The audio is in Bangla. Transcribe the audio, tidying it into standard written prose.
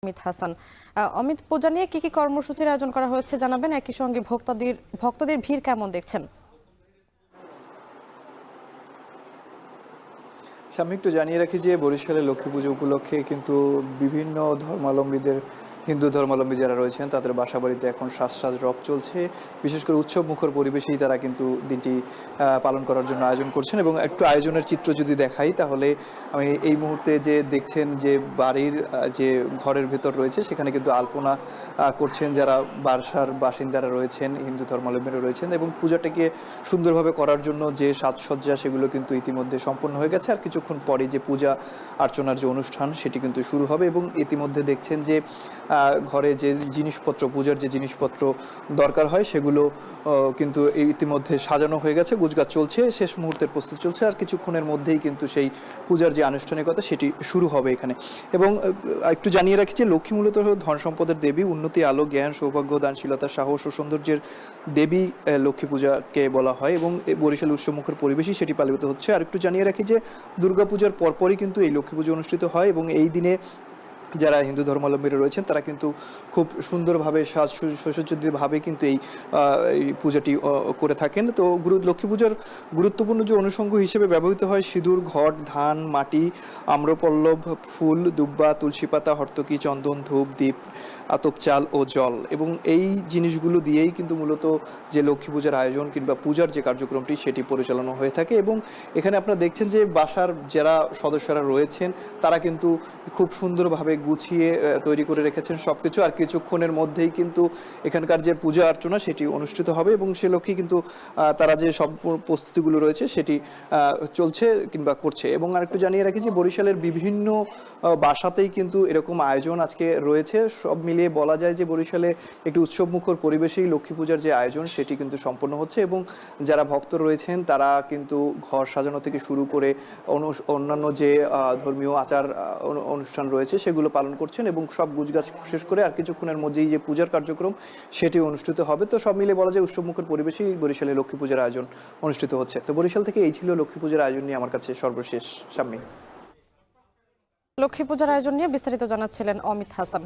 অমিত হাসান। অমিত, পূজা নিয়ে কি কি কর্মসূচির আয়োজন করা হয়েছে জানাবেন, একই সঙ্গে ভক্তদের ভিড় কেমন দেখছেন? আমি একটু জানিয়ে রাখি যে বরিশালে লক্ষ্মী পুজো উপলক্ষে কিন্তু বিভিন্ন ধর্মাবলম্বীদের হিন্দু ধর্মাবলম্বী যারা রয়েছেন তাদের বাসাবাড়িতে এখন সাজ রব চলছে। বিশেষ করে উৎসব মুখর পরিবেশেই তারা কিন্তু দিনটি পালন করার জন্য আয়োজন করছেন। এবং একটু আয়োজনের চিত্র যদি দেখাই তাহলে আমি এই মুহূর্তে যে দেখছেন যে বাড়ির যে ঘরের ভেতর রয়েছে সেখানে কিন্তু আলপনা করছেন যারা বাসার বাসিন্দারা রয়েছেন, হিন্দু ধর্মাবলম্বীরা রয়েছেন। এবং পূজাটাকে সুন্দরভাবে করার জন্য যে সাজসজ্জা সেগুলো কিন্তু ইতিমধ্যে সম্পন্ন হয়ে গেছে। আর কিছুক্ষণ পরে যে পূজা অর্চনার যে অনুষ্ঠান সেটি কিন্তু শুরু হবে। এবং ইতিমধ্যে দেখছেন যে ঘরে যে জিনিসপত্র, পূজার যে জিনিসপত্র দরকার হয় সেগুলো কিন্তু ইতিমধ্যে সাজানো হয়ে গেছে, গোছগাছ চলছে, শেষ মুহূর্তের প্রস্তুতি চলছে। আর কিছুক্ষণের মধ্যেই কিন্তু সেই পূজার যে আনুষ্ঠানিকতা সেটি শুরু হবে এখানে। এবং একটু জানিয়ে রাখি যে লক্ষ্মী মূলত ধন সম্পদের দেবী, উন্নতি, আলো, জ্ঞান, সৌভাগ্য, দানশীলতা, সাহস ও সৌন্দর্যের দেবী লক্ষ্মী পূজাকে বলা হয়। এবং বরিশাল উৎসবমুখর পরিবেশই সেটি পালিত হচ্ছে। আর একটু জানিয়ে রাখি যে দুর্গাপূজার পরপরই কিন্তু এই লক্ষ্মী পুজো অনুষ্ঠিত হয়। এবং এই দিনে যারা হিন্দু ধর্মাবলম্বীরা রয়েছেন তারা কিন্তু খুব সুন্দরভাবে সুসজ্জিতভাবে কিন্তু এই পূজাটি করে থাকেন। তো লক্ষ্মী পূজার গুরুত্বপূর্ণ যে অনুষঙ্গ হিসেবে ব্যবহৃত হয় সিঁদুর, ঘট, ধান, মাটি, আম্রপল্লব, ফুল, দুব্বা, তুলসী পাতা, হর্তকি, চন্দন, ধূপ, দীপ, আতপ চাল ও জল। এবং এই জিনিসগুলো দিয়েই কিন্তু মূলত যে লক্ষ্মী পূজার আয়োজন কিংবা পূজার যে কার্যক্রমটি সেটি পরিচালনা হয়ে থাকে। এবং এখানে আপনারা দেখছেন যে বাসার যারা সদস্যরা রয়েছেন তারা কিন্তু খুব সুন্দরভাবে গুছিয়ে তৈরি করে রেখেছেন সবকিছু। আর কিছুক্ষণের মধ্যেই কিন্তু এখানকার যে পূজা অর্চনা সেটি অনুষ্ঠিত হবে। এবং সে লক্ষ্যে কিন্তু তারা যে সব প্রস্তুতিগুলো রয়েছে সেটি চলছে কিংবা করছে। এবং আরেকটু জানিয়ে রাখি যে বরিশালের বিভিন্ন বাসাতেই কিন্তু এরকম আয়োজন আজকে রয়েছে। সব মিলিয়ে বলা যায় যে বরিশালে একটি উৎসবমুখর পরিবেশেই লক্ষ্মী পূজার যে আয়োজন সেটি কিন্তু সম্পন্ন হচ্ছে। এবং যারা ভক্ত রয়েছেন তারা কিন্তু ঘর সাজানো থেকে শুরু করে অন্যান্য যে ধর্মীয় আচার অনুষ্ঠান রয়েছে সেগুলো পালন করছেন। এবং সব গুজগাছ শেষ করে আর কিছুক্ষণের মধ্যেই যে পূজার কার্যক্রম সেটি অনুষ্ঠিত হবে। তো সব মিলে বলা যায় উৎসবমুখর পরিবেশেই বরিশালে লক্ষ্মী পূজার আয়োজন অনুষ্ঠিত হচ্ছে। তো বরিশাল থেকে এই ছিল লক্ষ্মী পূজার আয়োজন নিয়ে আমার কাছে সর্বশেষ সামনে। লক্ষ্মী পূজার আয়োজন নিয়ে বিস্তারিত জানাচ্ছিলেন অমিত হাসান।